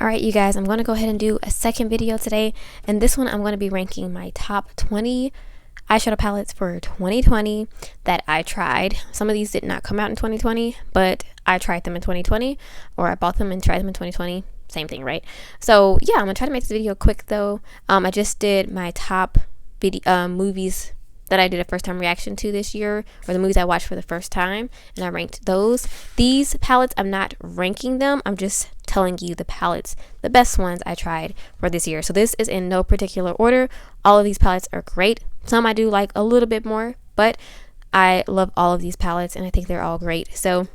Alright, you guys, I'm going to go ahead and do a second video today. And this one, I'm going to be ranking my top 20 eyeshadow palettes for 2020 that I tried. Some of these did not come out in 2020, but I tried them in 2020, or I bought them and tried them in 2020. Same thing, right? So yeah, I'm going to try to make this video quick though. I just did my top movies that I did a first time reaction to this year, or the movies I watched for the first time, and I ranked those. These palettes, I'm not ranking them, I'm just telling you the palettes, the best ones I tried for this year. So this is in no particular order. All of these palettes are great. Some I do like a little bit more, but I love all of these palettes and I think they're all great. So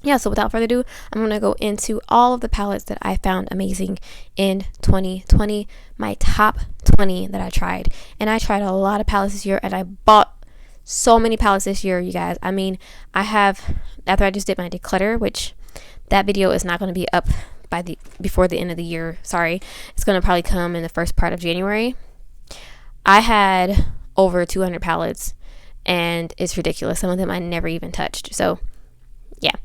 yeah, so without further ado, I'm going to go into all of the palettes that I found amazing in 2020, my top 20 that I tried. And I tried a lot of palettes this year, and I bought so many palettes this year, you guys. I mean, I have, after I just did my declutter, which that video is not going to be up before the end of the year. Sorry. It's going to probably come in the first part of January. I had over 200 palettes, and it's ridiculous. Some of them I never even touched. So yeah.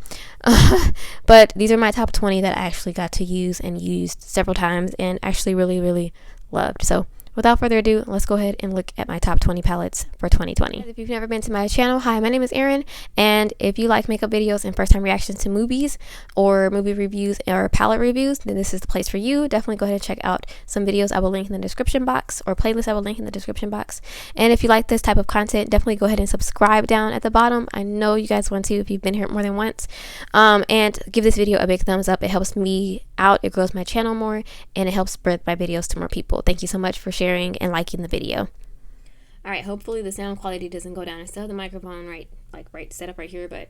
But these are my top 20 that I actually got to use and used several times and actually really loved. So without further ado, let's go ahead and look at my top 20 palettes for 2020. If you've never been to my channel, hi, my name is Erin, and if you like makeup videos and first time reactions to movies or movie reviews or palette reviews, then this is the place for you. Definitely go ahead and check out some videos I will link in the description box, or playlists I will link in the description box. And if you like this type of content, definitely go ahead and subscribe down at the bottom. I know you guys want to if you've been here more than once. And give this video a big thumbs up. It helps me out, it grows my channel more, and it helps spread my videos to more people. Thank you so much for sharing and liking the video. Alright, hopefully the sound quality doesn't go down. I still have the microphone right set up right here, but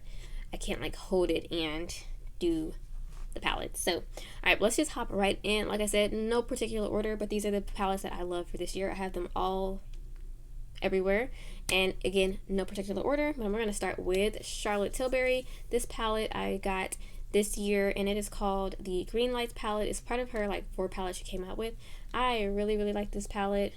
I can't like hold it and do the palettes. So alright, let's just hop right in. Like I said, no particular order, but these are the palettes that I love for this year. I have them all everywhere, and again, no particular order, but we're going to start with Charlotte Tilbury. This palette I got this year, and it is called the Green Lights palette. It's part of her like 4 palettes she came out with. I really like this palette.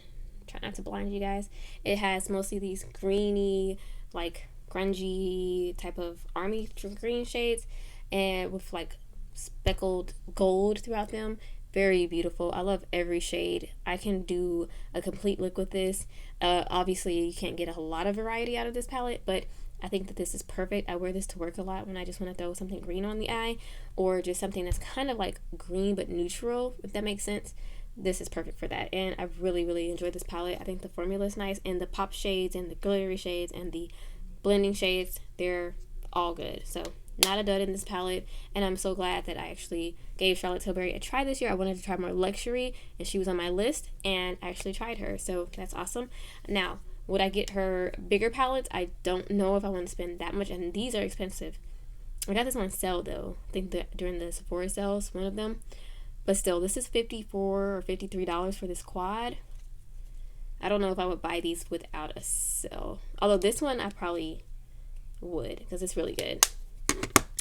Try not to blind you guys. It has mostly these greeny, like grungy type of army green shades, and with like speckled gold throughout them. Very beautiful. I love every shade. I can do a complete look with this. Obviously you can't get a lot of variety out of this palette, but I think that this is perfect. I wear this to work a lot when I just want to throw something green on the eye, or just something that's kind of like green but neutral, if that makes sense. This is perfect for that, and I really enjoyed this palette. I think the formula is nice, and the pop shades and the glittery shades and the blending shades, they're all good. So not a dud in this palette, and I'm so glad that I actually gave Charlotte Tilbury a try this year. I wanted to try more luxury, and she was on my list, and I actually tried her, so that's awesome. Now, would I get her bigger palettes? I don't know if I want to spend that much, and these are expensive. I got this on sale though. I think that during the Sephora sales, one of them. But still, this is $54 or $53 for this quad. I don't know if I would buy these without a sale. Although this one I probably would, because it's really good.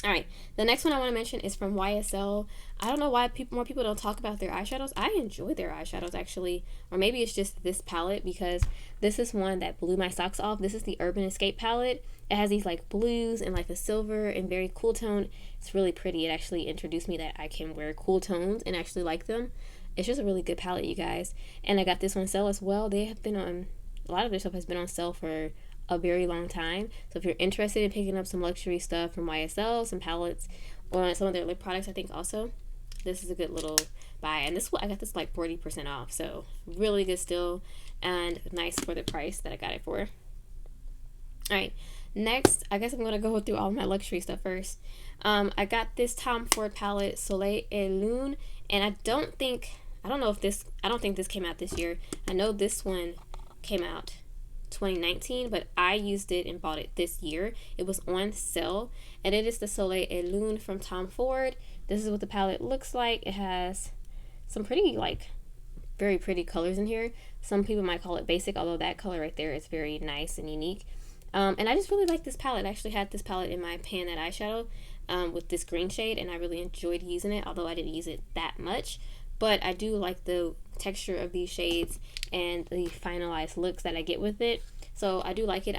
Alright, the next one I want to mention is from YSL. I don't know why more people don't talk about their eyeshadows. I enjoy their eyeshadows actually. Or maybe it's just this palette, because this is one that blew my socks off. This is the Urban Escape palette. It has these like blues and like a silver and very cool tone. It's really pretty. It actually introduced me that I can wear cool tones and actually like them. It's just a really good palette, you guys. And I got this on sale as well. They have been on, a lot of their stuff has been on sale for a very long time. So if you're interested in picking up some luxury stuff from YSL, some palettes, or some of their lip products, I think also, this is a good little buy. And this one, I got this like 40% off, so really good still, and nice for the price that I got it for. Alright, next, I guess I'm going to go through all my luxury stuff first. I got this Tom Ford palette, Soleil et Lune, and I don't think this came out this year. I know this one came out 2019, but I used it and bought it this year. It was on sale, and it is the Soleil et Lune from Tom Ford. This is what the palette looks like. It has some pretty, like, very pretty colors in here. Some people might call it basic, although that color right there is very nice and unique. And I just really like this palette. I actually had this palette in my pan that eyeshadow with this green shade, and I really enjoyed using it, although I didn't use it that much. But I do like the texture of these shades and the finalized looks that I get with it. So I do like it.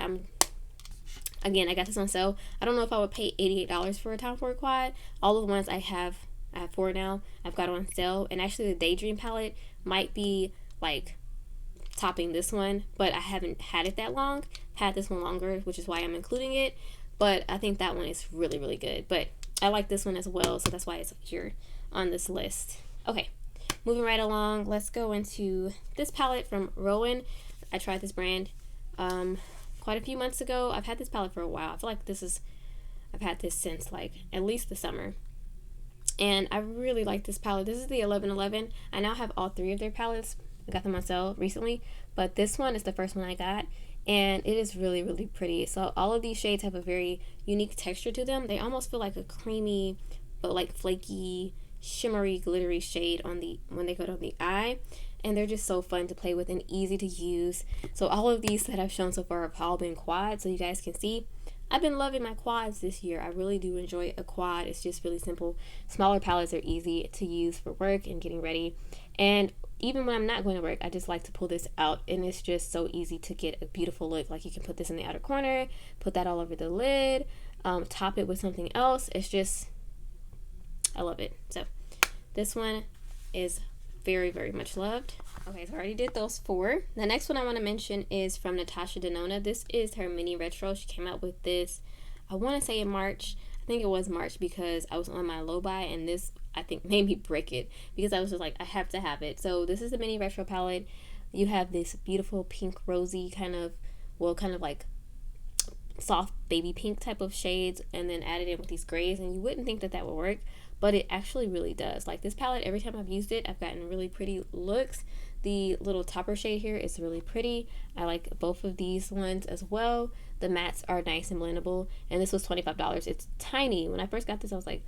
Again, I got this on sale. I don't know if I would pay $88 for a Tom Ford quad. All of the ones I have I have 4 now. I've got it on sale, and actually the Daydream palette might be like topping this one, but I haven't had it that long. I've had this one longer, which is why I'm including it, but I think that one is really, really good. But I like this one as well, so that's why it's here on this list. Okay, moving right along, let's go into this palette from Rowan. I tried this brand quite a few months ago. I've had this palette for a while. I feel like I've had this since like at least the summer, and I really like this palette. This is the 1111. I now have all 3 of their palettes. I got them on sale recently, but this one is the first one I got, and it is really, really pretty. So all of these shades have a very unique texture to them. They almost feel like a creamy but like flaky, shimmery, glittery shade when they go on the eye, and they're just so fun to play with and easy to use. So all of these that I've shown so far have all been quads, so you guys can see I've been loving my quads this year. I really do enjoy a quad. It's just really simple. Smaller palettes are easy to use for work and getting ready, and even when I'm not going to work, I just like to pull this out, and it's just so easy to get a beautiful look. Like, you can put this in the outer corner, put that all over the lid, top it with something else. It's just, I love it. So this one is very, very much loved. Okay, so I already did those 4. The next one I want to mention is from Natasha Denona. This is her mini retro. She came out with this, I want to say in March. I think it was March, because I was on my low buy, and this I think made me break it, because I was just like, I have to have it. So this is the mini retro palette. You have this beautiful pink rosy kind of like soft baby pink type of shades, and then added in with these grays, and you wouldn't think that that would work, but it actually really does. Like, this palette, every time I've used it, I've gotten really pretty looks. The little topper shade here is really pretty. I like both of these ones as well. The mattes are nice and blendable, and this was $25. It's tiny. When I first got this, I was like,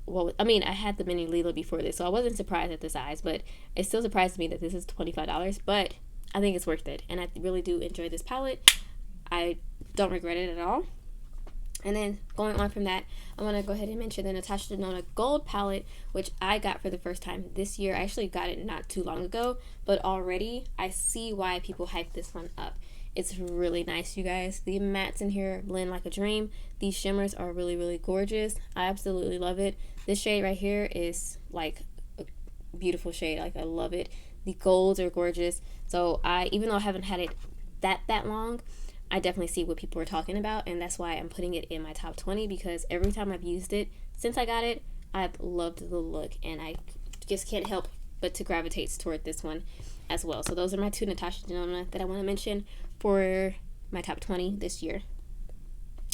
well, I mean, I had the mini Lila before this, so I wasn't surprised at the size, but it still surprised me that this is $25, but I think it's worth it, and I really do enjoy this palette. I don't regret it at all. And then going on from that, I want to go ahead and mention the Natasha Denona Gold palette, which I got for the first time this year. I actually got it not too long ago, but already I see why people hype this one up. It's really nice, you guys. The mattes in here blend like a dream. These shimmers are really, really gorgeous. I absolutely love it. This shade right here is like a beautiful shade. Like, I love it. The golds are gorgeous. So even though I haven't had it that long, I definitely see what people are talking about, and that's why I'm putting it in my top 20, because every time I've used it since I got it, I've loved the look, and I just can't help but to gravitate toward this one as well. So those are my 2 Natasha Denona that I want to mention for my top 20 this year.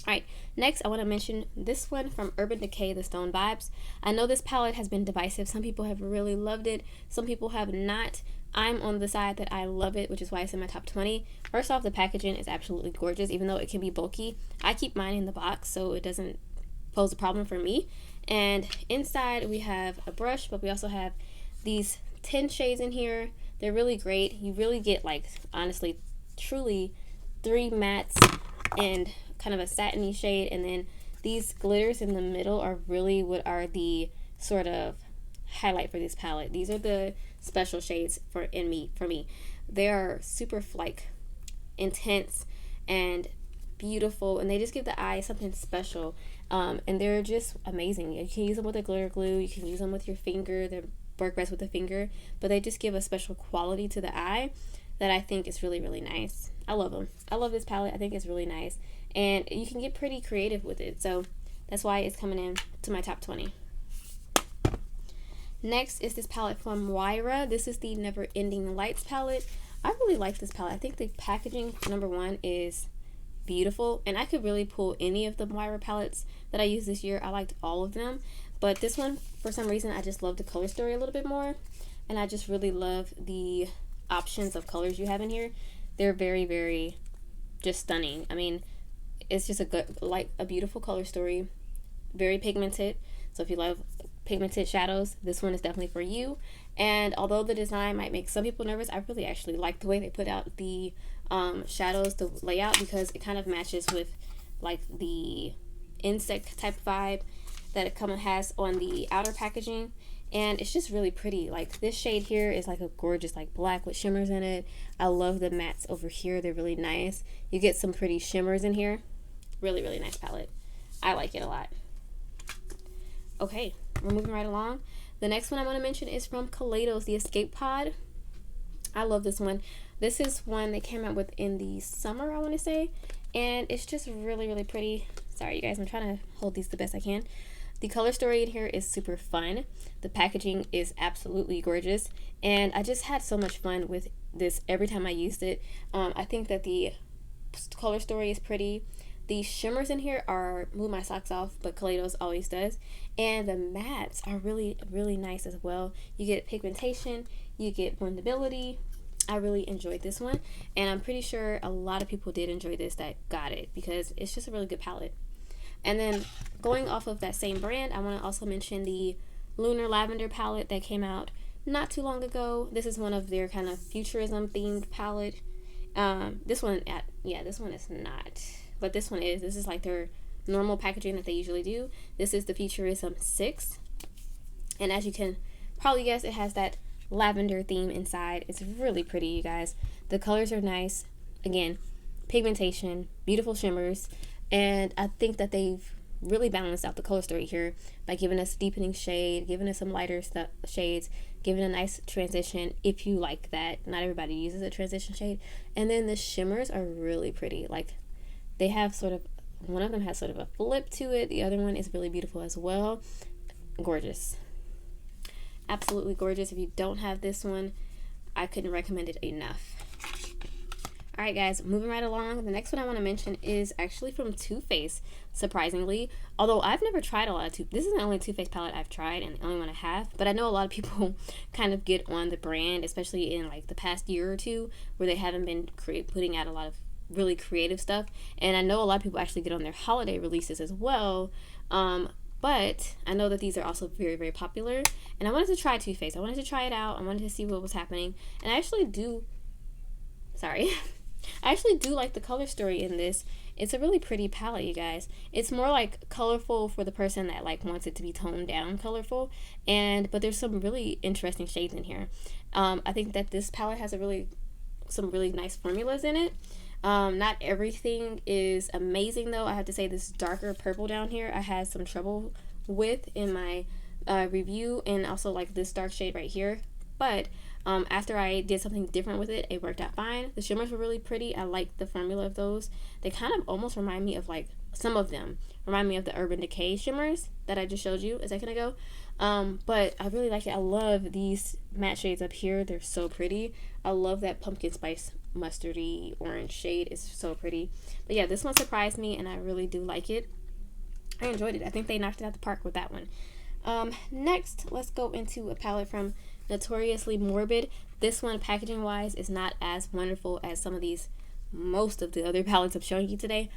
Alright, next I want to mention this one from Urban Decay, the Stone Vibes. I know this palette has been divisive. Some people have really loved it, some people have not. I'm on the side that I love it, which is why it's in my top 20. First off, the packaging is absolutely gorgeous, even though it can be bulky. I keep mine in the box so it doesn't pose a problem for me. And inside we have a brush, but we also have these 10 shades in here. They're really great. You really get, like, honestly, truly 3 mattes and kind of a satiny shade, and then these glitters in the middle are really what are the sort of highlight for this palette. These are the special shades for me. They are super like intense and beautiful, and they just give the eye something special, and they're just amazing. You can use them with a glitter glue, you can use them with your finger. They work best with the finger, but they just give a special quality to the eye that I think is really, really nice. I love them. I love this palette. I think it's really nice, and you can get pretty creative with it, so that's why it's coming in to my top 20. Next is this palette from Moira. This is the Never Ending Lights palette. I really like this palette. I think the packaging, number one, is beautiful, and I could really pull any of the Moira palettes that I used this year. I liked all of them, but this one, for some reason, I just love the color story a little bit more, and I just really love the options of colors you have in here. They're very, very just stunning. I mean, it's just a beautiful color story, very pigmented. So if you love pigmented shadows, this one is definitely for you. And although the design might make some people nervous, I really actually like the way they put out the shadows, the layout, because it kind of matches with like the insect type vibe that it has on the outer packaging, and it's just really pretty. Like, this shade here is like a gorgeous like black with shimmers in it. I love the mattes over here. They're really nice. You get some pretty shimmers in here. Really, really nice palette. I like it a lot. Okay, we're moving right along. The next one I want to mention is from Kaleidos, the Escape Pod. I love this one. This is one they came out with in the summer, I want to say, and it's just really, really pretty. Sorry, you guys, I'm trying to hold these the best I can. The color story in here is super fun. The packaging is absolutely gorgeous, and I just had so much fun with this every time I used it. I think that the color story is pretty. The shimmers in here are blew my socks off, but Kaleidos always does. And the mattes are really, really nice as well. You get pigmentation, you get blendability. I really enjoyed this one, and I'm pretty sure a lot of people did enjoy this that got it because it's just a really good palette. And then going off of that same brand, I want to also mention the Lunar Lavender palette that came out not too long ago. This is one of their kind of futurism themed palette. This one is not, but this one is. This is like their normal packaging that they usually do. This is the Futurism 6, and as you can probably guess, it has that lavender theme inside. It's really pretty, you guys. The colors are nice. Again, pigmentation, beautiful shimmers, and I think that they've really balanced out the color story here by giving us deepening shade, giving us some lighter shades, giving a nice transition if you like that. Not everybody uses a transition shade. And then the shimmers are really pretty. Like, they have sort of, one of them has sort of a flip to it. The other one is really beautiful as well. Gorgeous. Absolutely gorgeous. If you don't have this one, I couldn't recommend it enough. Alright guys, moving right along. The next one I want to mention is actually from Too Faced, surprisingly. Although I've never tried a lot of this is the only Too Faced palette I've tried and the only one I have. But I know a lot of people kind of get on the brand, especially in like the past year or two, where they haven't been putting out a lot of really creative stuff. And I know a lot of people actually get on their holiday releases as well. But I know that these are also very, very popular. And I wanted to try Too Faced. I wanted to try it out. I wanted to see what was happening. And I actually do... Sorry. I actually do like the color story in this. It's a really pretty palette, you guys. It's more like colorful for the person that like wants it to be toned down colorful. But there's some really interesting shades in here. I think that this palette has some really nice formulas in it. Not everything is amazing though. I have to say this darker purple down here I had some trouble with in my review, and also like this dark shade right here. But after I did something different with it, it worked out fine. The shimmers were really pretty. I like the formula of those. They kind of almost remind me of like, some of them remind me of the Urban Decay shimmers that I just showed you a second ago. But I really like it. I love these matte shades up here. They're so pretty. I love that pumpkin spice mustardy orange shade. It's so pretty. But yeah, this one surprised me and I really do like it. I enjoyed it. I think they knocked it out the park with that one. Next, let's go into a palette from Notoriously Morbid. This one, packaging wise, is not as wonderful as most of the other palettes I'm showing you today,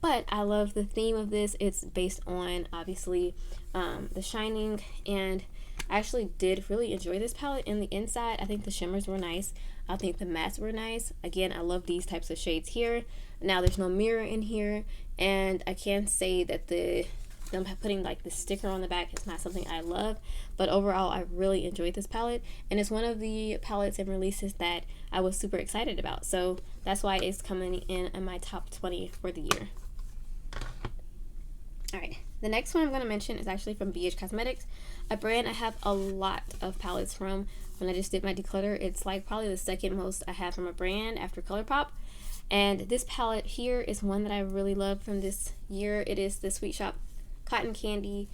but I love the theme of this. It's based on obviously The Shining, and I actually did really enjoy this palette in the inside. I think the shimmers were nice. I think the mattes were nice. Again, I love these types of shades here. Now there's no mirror in here, and I can say that them putting like the sticker on the back is not something I love, but overall I really enjoyed this palette, and it's one of the palettes and releases that I was super excited about, so that's why it's coming in my top 20 for the year. Alright, the next one I'm going to mention is actually from BH Cosmetics, a brand I have a lot of palettes from. When I just did my declutter, it's like probably the second most I have from a brand after ColourPop. And this palette here is one that I really love from this year. It is the Sweet Shop Cotton Candy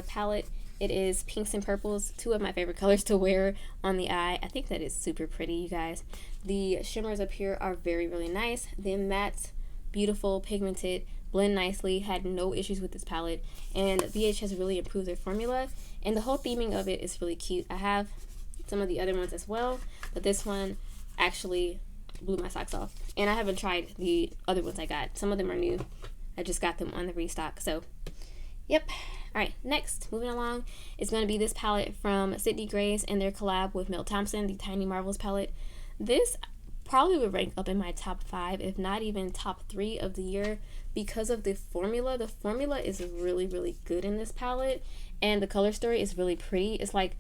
palette. It is pinks and purples, two of my favorite colors to wear on the eye. I think that is super pretty, you guys. The shimmers up here are very, really nice. The mattes, beautiful, pigmented, blend nicely. Had no issues with this palette, and BH has really improved their formula, and the whole theming of it is really cute. I have some of the other ones as well, but this one actually blew my socks off, and I haven't tried the other ones I got. Some of them are new. I just got them on the restock, so yep. Alright, next, moving along, is going to be this palette from Sydney Grace and their collab with Mel Thompson, the Tiny Marvels palette. This probably would rank up in my top 5, if not even top 3 of the year, because of the formula. The formula is really, really good in this palette, and the color story is really pretty. It's like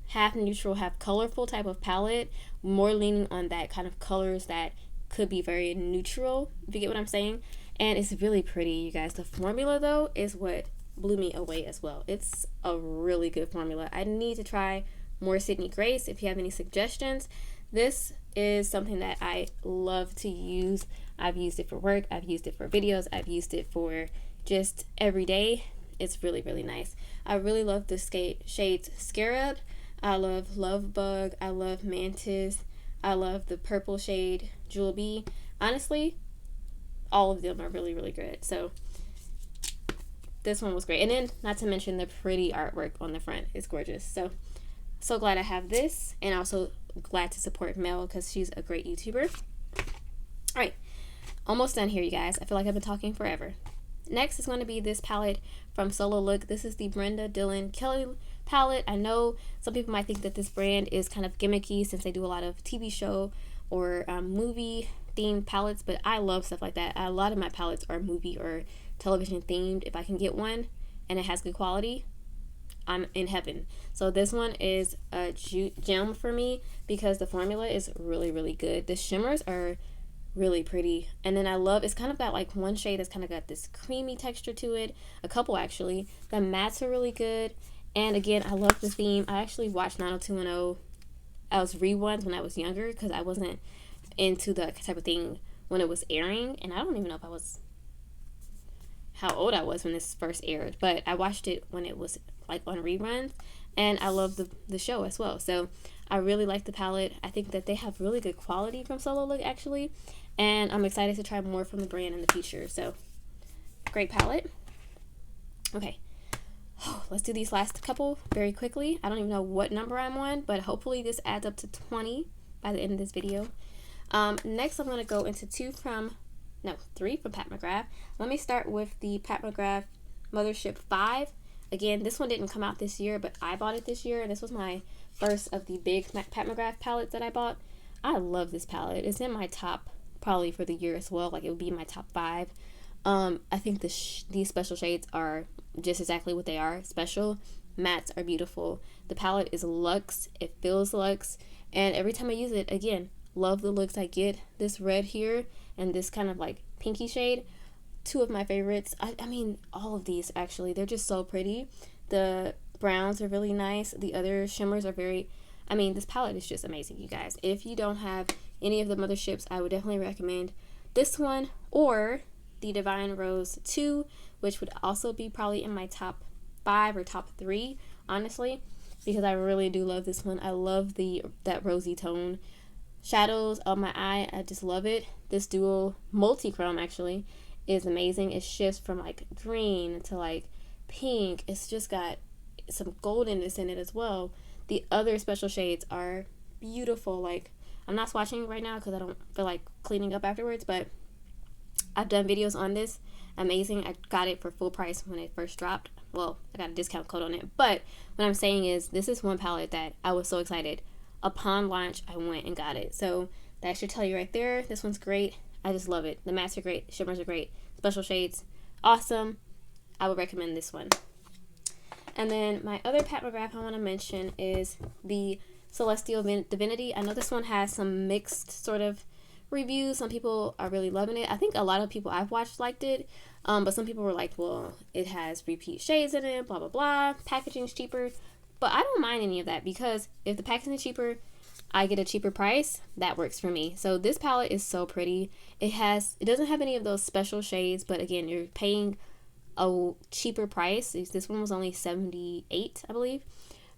half neutral, half colorful type of palette, more leaning on that kind of colors that could be very neutral, if you get what I'm saying. And it's really pretty, you guys. The formula though is what blew me away as well. It's a really good formula. I need to try more Sydney Grace. If you have any suggestions, this is something that I love to use. I've used it for work, I've used it for videos, I've used it for just every day. It's really, really nice. I really love the shades Scarab. I love Love Bug. I love Mantis. I love the purple shade Jewel Bee. Honestly, all of them are really, really good. So this one was great. And then, not to mention the pretty artwork on the front is gorgeous. So glad I have this, and also glad to support Mel because she's a great YouTuber. All right, almost done here, you guys. I feel like I've been talking forever. Next is going to be this palette from Solo Look. This is the Brenda Dillon Kelly palette. I know some people might think that this brand is kind of gimmicky since they do a lot of TV show or movie themed palettes, but I love stuff like that. A lot of my palettes are movie or television themed. If I can get one and it has good quality, I'm in heaven. So this one is a gem for me because the formula is really, really good. The shimmers are really pretty, and then I love, it's kind of got like one shade that's kind of got this creamy texture to it, a couple actually. The mattes are really good, and again, I love the theme. I actually watched 90210 as reruns when I was younger because I wasn't into the type of thing when it was airing, and I don't even know if I was how old I was when this first aired, but I watched it when it was like on reruns, and I love the show as well. So I really like the palette. I think that they have really good quality from Solo Look actually, and I'm excited to try more from the brand in the future. So great palette. Okay, let's do these last couple very quickly. I don't even know what number I'm on, but hopefully this adds up to 20 by the end of this video. Next I'm going to go into three from Pat McGrath. Let me start with the Pat McGrath Mothership 5. Again, this one didn't come out this year, but I bought it this year, and this was my first of the big Pat McGrath palettes that I bought. I love this palette. It's in my top probably for the year as well. Like, it would be in my top 5. I think these special shades are just exactly what they are, special. Mattes are beautiful. The palette is luxe. It feels luxe, and every time I use it, again, love the looks I get. This red here and this kind of like pinky shade, two of my favorites. I mean, all of these actually, they're just so pretty. The browns are really nice. The other shimmers are very, I mean, this palette is just amazing, you guys. If you don't have any of the Motherships, I would definitely recommend this one or the Divine Rose 2, which would also be probably in my top 5 or top 3, honestly, because I really do love this one. I love that rosy tone. Shadows on my eye, I just love it. This dual multi-chrome actually is amazing. It shifts from like green to like pink. It's just got some goldenness in it as well. The other special shades are beautiful. Like, I'm not swatching right now because I don't feel like cleaning up afterwards, but I've done videos on this. Amazing. I got it for full price when it first dropped. Well, I got a discount code on it, but what I'm saying is this is one palette that I was so excited. Upon launch, I went and got it. So that should tell you right there. This one's great. I just love it. The mattes are great. Shimmers are great. Special shades, awesome. I would recommend this one. And then my other Pat McGrath I want to mention is the Celestial Divinity. I know this one has some mixed sort of reviews. Some people are really loving it. I think a lot of people I've watched liked it. But some people were like, well, it has repeat shades in it, blah, blah, blah. Packaging's cheaper. But I don't mind any of that because if the packaging is cheaper, I get a cheaper price. That works for me. So this palette is so pretty. It doesn't have any of those special shades, but again, you're paying a cheaper price. This one was only $78, I believe.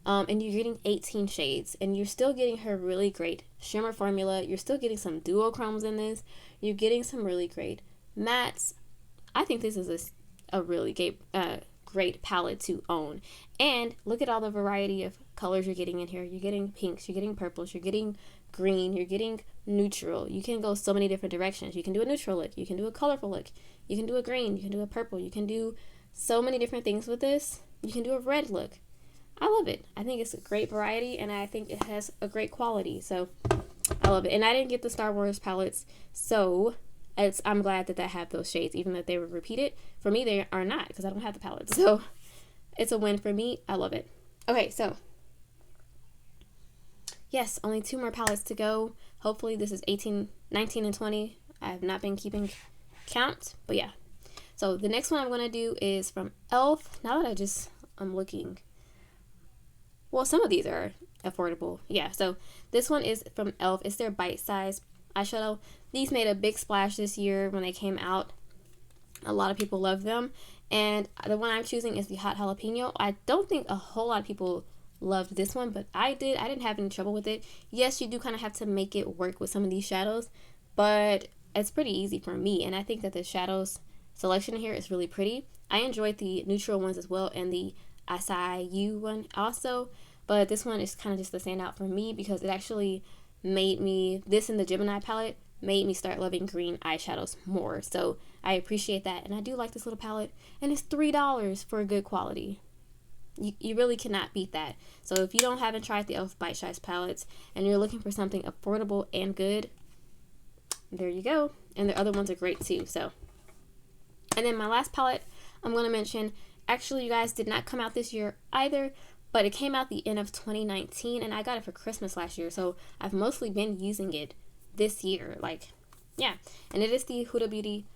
And you're getting 18 shades, and you're still getting her really great shimmer formula. You're still getting some duochromes in this. You're getting some really great mattes. I think this is a really great palette to own. And look at all the variety of colors you're getting in here. You're getting pinks, you're getting purples, you're getting green, you're getting neutral. You can go so many different directions. You can do a neutral look, you can do a colorful look, you can do a green, you can do a purple, you can do so many different things with this. You can do a red look. I love it. I think it's a great variety, and I think it has a great quality. So I love it. And I didn't get the Star Wars palettes, so I'm glad that I have those shades, even though they were repeated. For me, they are not, because I don't have the palettes. So it's a win for me. I love it. Okay, so yes, only 2 more palettes to go. Hopefully this is 18, 19, and 20. I have not been keeping count, but yeah. So the next one I'm going to do is from e.l.f. Now that I'm looking, well, some of these are affordable. Yeah, so this one is from e.l.f. It's their bite size eyeshadow. These made a big splash this year when they came out. A lot of people love them, and the one I'm choosing is the hot jalapeno. I don't think a whole lot of people loved this one, but I did. I didn't have any trouble with it. Yes, you do kind of have to make it work with some of these shadows, but it's pretty easy for me, and I think that the shadows selection here is really pretty. I enjoyed the neutral ones as well, and the acai you one also, but this one is kind of just the standout for me because it actually made me, this in the Gemini palette made me start loving green eyeshadows more. So I appreciate that, and I do like this little palette, and it's $3 for good quality. You really cannot beat that. So if you haven't tried the e.l.f. bite size palettes and you're looking for something affordable and good, there you go. And the other ones are great too. So, and then my last palette I'm going to mention, actually you guys, did not come out this year either, but it came out the end of 2019, and I got it for Christmas last year, so I've mostly been using it this year, like, yeah. And it is the Huda Beauty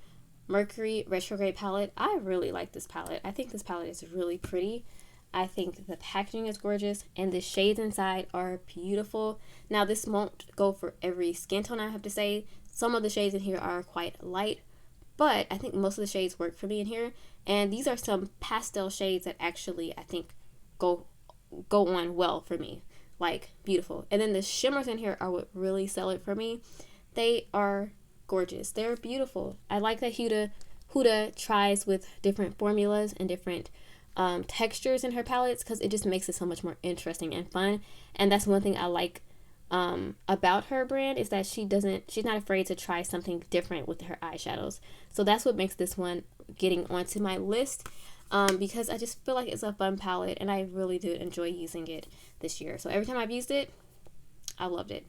Mercury Retrograde palette. I really like this palette. I think this palette is really pretty. I think the packaging is gorgeous, and the shades inside are beautiful. Now, this won't go for every skin tone, I have to say. Some of the shades in here are quite light, but I think most of the shades work for me in here. And these are some pastel shades that actually, I think, go on well for me. Like, beautiful. And then the shimmers in here are what really sell it for me. They are gorgeous. They're beautiful. I like that Huda tries with different formulas and different textures in her palettes, because it just makes it so much more interesting and fun. And that's one thing I like about her brand, is that she's not afraid to try something different with her eyeshadows. So that's what makes this one getting onto my list, because I just feel like it's a fun palette, and I really did enjoy using it this year. So every time I've used it, I loved it.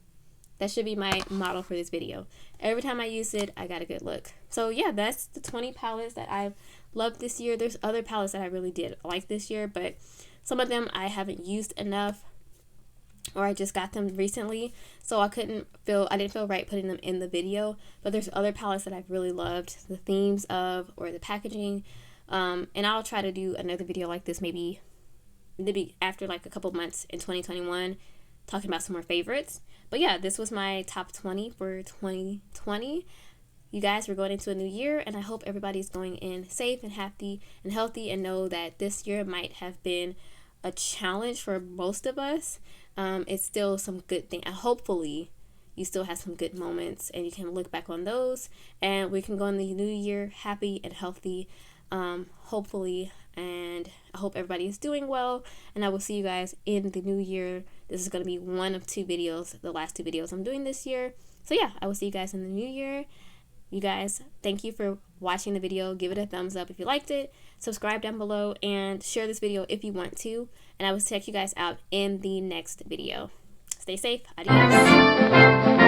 That should be my motto for this video. Every time I use it, I got a good look. So yeah, that's the 20 palettes that I've loved this year. There's other palettes that I really did like this year, but some of them I haven't used enough, or I just got them recently, so I didn't feel right putting them in the video. But there's other palettes that I've really loved the themes of, or the packaging, and I'll try to do another video like this maybe after like a couple months in 2021, talking about some more favorites. But yeah, this was my top 20 for 2020. You guys, we're going into a new year, and I hope everybody's going in safe and happy and healthy, and know that this year might have been a challenge for most of us. It's still some good thing. Hopefully you still have some good moments, and you can look back on those, and we can go in the new year happy and healthy, hopefully. And I hope everybody is doing well, and I will see you guys in the new year. This is going to be one of two videos, the last two videos I'm doing this year. So yeah, I will see you guys in the new year. You guys, thank you for watching the video. Give it a thumbs up if you liked it. Subscribe down below, and share this video if you want to. And I will check you guys out in the next video. Stay safe. Adios.